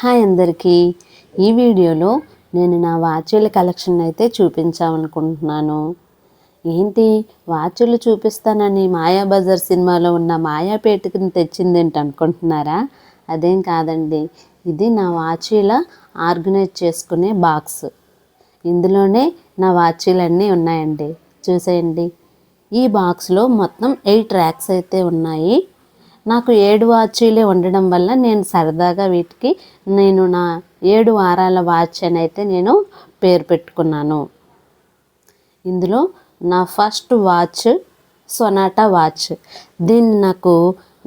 Hi అందరికీ. ఈ వీడియోలో నేను నా వాచీల కలెక్షన్ అయితే చూపించాలనుకుంటున్నాను. ఏంటి వాచులు చూపిస్తానని మాయాబజార్ సినిమాలో ఉన్న మాయాపేటకి తెచ్చింది ఏంటి అనుకుంటున్నారా? అదేం కాదండి, ఇది నా వాచీల ఆర్గనైజ్ చేసుకునే బాక్స్. ఇందులోనే నా వాచీలన్నీ ఉన్నాయండి, చూసేయండి. ఈ బాక్స్లో మొత్తం 8 ర్యాక్స్ అయితే ఉన్నాయి. నాకు 7 వాచీలే ఉండడం వల్ల నేను సరదాగా వీటికి నా 7 వారాల వాచ్ అని అయితే నేను పేరు పెట్టుకున్నాను. ఇందులో నా ఫస్ట్ వాచ్ సొనాటా వాచ్. దీన్ని నాకు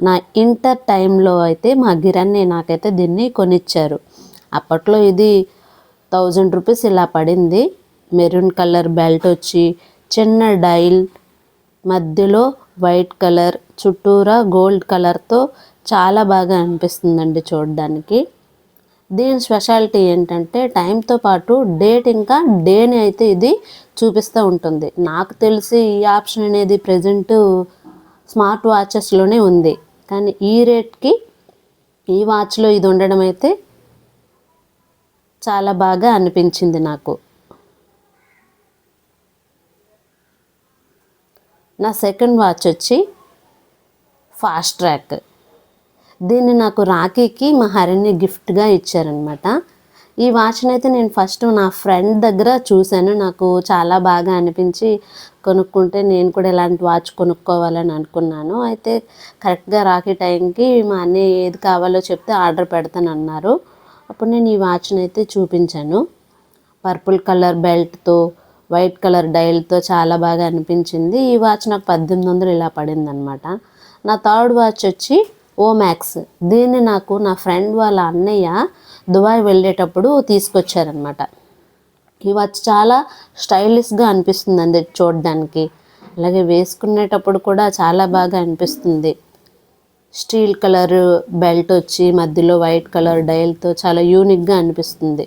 నా ఇంటర్ టైంలో అయితే మా గిరణి నాకైతే దీన్ని కొనిచ్చారు. అప్పట్లో ఇది 1000 రూపీస్ ఇలా పడింది. మెరూన్ కలర్ బెల్ట్ వచ్చి చిన్న డైల్, మధ్యలో వైట్ కలర్, చుట్టూరా గోల్డ్ కలర్తో చాలా బాగా అనిపిస్తుందండి చూడడానికి. దీని స్పెషాలిటీ ఏంటంటే టైంతో పాటు డేట్ ఇంకా డేని అయితే ఇది చూపిస్తూ ఉంటుంది. నాకు తెలిసి ఈ ఆప్షన్ అనేది ప్రజెంట్ స్మార్ట్ వాచెస్లోనే ఉంది, కానీ ఈ రేట్కి ఈ వాచ్లో ఇది ఉండడం అయితే చాలా బాగా అనిపించింది నాకు. నా సెకండ్ వాచ్ వచ్చి ఫాస్ట్ ట్రాక్. దీన్ని నాకు రాఖీకి మా హరిని గిఫ్ట్గా ఇచ్చారనమాట. ఈ వాచ్ని అయితే నేను ఫస్ట్ నా ఫ్రెండ్ దగ్గర చూశాను, నాకు చాలా బాగా అనిపించి కొనుక్కుంటే నేను కూడా ఇలాంటి వాచ్ కొనుక్కోవాలని అనుకున్నాను. అయితే కరెక్ట్గా రాఖీ టైంకి మా అన్నయ్య ఏది కావాలో చెప్తే ఆర్డర్ పెడతానన్నారు. అప్పుడు నేను ఈ వాచ్ని అయితే చూపించాను. పర్పుల్ కలర్ బెల్ట్తో, వైట్ కలర్ డైల్తో చాలా బాగా అనిపించింది. ఈ వాచ్ నాకు 1800 ఇలా పడింది అనమాట. నా థర్డ్ వాచ్ వచ్చి ఓమాక్స్. దీన్ని నాకు నా ఫ్రెండ్ వాళ్ళ అన్నయ్య దుబాయ్ వెళ్ళేటప్పుడు తీసుకొచ్చారనమాట. ఈ వాచ్ చాలా స్టైలిష్గా అనిపిస్తుందండి చూడడానికి, అలాగే వేసుకునేటప్పుడు కూడా చాలా బాగా అనిపిస్తుంది. స్టీల్ కలర్ బెల్ట్ వచ్చి మధ్యలో వైట్ కలర్ డైల్తో చాలా యూనిక్గా అనిపిస్తుంది.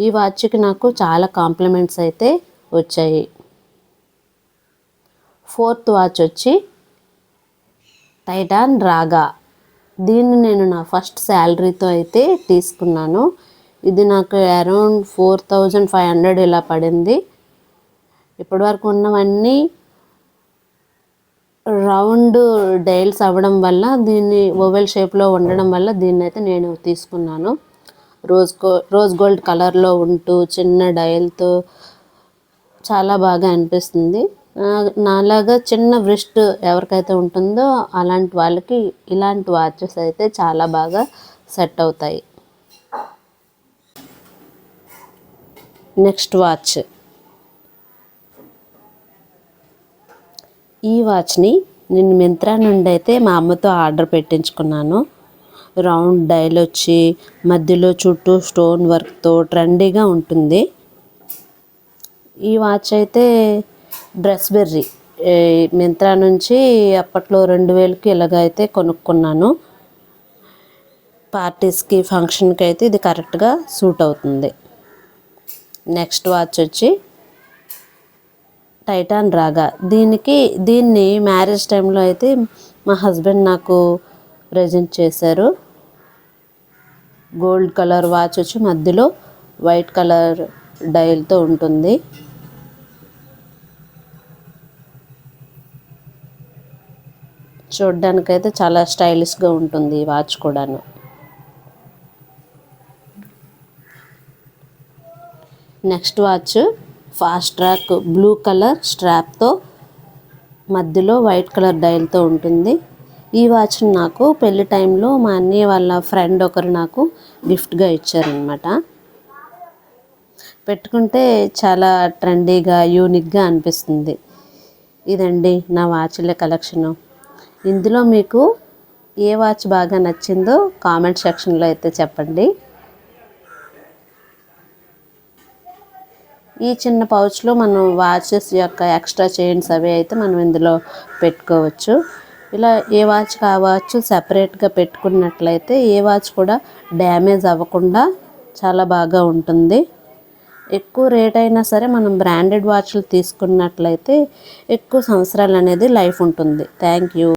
ఈ వాచ్కి నాకు చాలా కాంప్లిమెంట్స్ అయితే వచ్చాయి. ఫోర్త్ వాచ్ వచ్చి టైటాన్ రాగా. దీన్ని నేను నా ఫస్ట్ శాలరీతో అయితే తీసుకున్నాను. ఇది నాకు అరౌండ్ 4500 ఇలా పడింది. ఇప్పటివరకు ఉన్నవన్నీ రౌండ్ డైల్స్ అవ్వడం వల్ల, దీన్ని ఓవెల్ షేప్లో ఉండడం వల్ల దీన్ని అయితే నేను తీసుకున్నాను. రోజ్ గోల్డ్ కలర్లో ఉంటూ చిన్న డైల్తో చాలా బాగా అనిపిస్తుంది. నాలాగా చిన్న వ్రిస్ట్ ఎవరికైతే ఉంటుందో అలాంటి వాళ్ళకి ఇలాంటి వాచెస్ అయితే చాలా బాగా సెట్ అవుతాయి. Next watch. ఈ వాచ్ని నేను మింత్రా నుండి అయితే మా అమ్మతో ఆర్డర్ పెట్టించుకున్నాను. రౌండ్ డైల్ వచ్చి మధ్యలో చుట్టూ స్టోన్ వర్క్తో ట్రెండీగా ఉంటుంది. ఈ వాచ్ అయితే డ్రెస్బెర్రీ మింత్రా నుంచి అప్పట్లో 2000కి ఇలాగైతే కొనుక్కున్నాను. పార్టీస్కి ఫంక్షన్కి అయితే ఇది కరెక్ట్గా సూట్ అవుతుంది. నెక్స్ట్ వాచ్ వచ్చి టైటాన్ రాగా. దీన్ని మ్యారేజ్ టైంలో అయితే మా హస్బెండ్ నాకు ప్రజెంట్ చేశారు. గోల్డ్ కలర్ వాచ్ వచ్చి మధ్యలో వైట్ కలర్ డైల్తో ఉంటుంది. చూడ్డానికైతే చాలా స్టైలిష్గా ఉంటుంది ఈ వాచ్ కూడాను. Next watch fast track blue colour స్ట్రాప్తో మధ్యలో వైట్ కలర్ డైల్తో ఉంటుంది. ఈ వాచ్ నాకు పెళ్లి టైంలో మా అన్నయ్య వాళ్ళ ఫ్రెండ్ ఒకరు నాకు గిఫ్ట్గా ఇచ్చారనమాట. పెట్టుకుంటే చాలా ట్రెండీగా యూనిక్గా అనిపిస్తుంది. ఇదండి నా వాచ్ల కలెక్షను. ఇందులో మీకు ఏ వాచ్ బాగా నచ్చిందో కామెంట్ సెక్షన్లో అయితే చెప్పండి. ఈ చిన్న పౌచ్లో మనం వాచెస్ యొక్క ఎక్స్ట్రా చైన్స్ అవి అయితే మనం ఇందులో పెట్టుకోవచ్చు. ఇలా ఏ వాచ్ కావచ్చు సపరేట్గా పెట్టుకున్నట్లయితే ఏ వాచ్ కూడా డ్యామేజ్ అవ్వకుండా చాలా బాగా ఉంటుంది. ఎక్కువ రేట్ అయినా సరే మనం బ్రాండెడ్ వాచ్లు తీసుకున్నట్లయితే ఎక్కువ సంవత్సరాలు అనేది లైఫ్ ఉంటుంది. Thank you.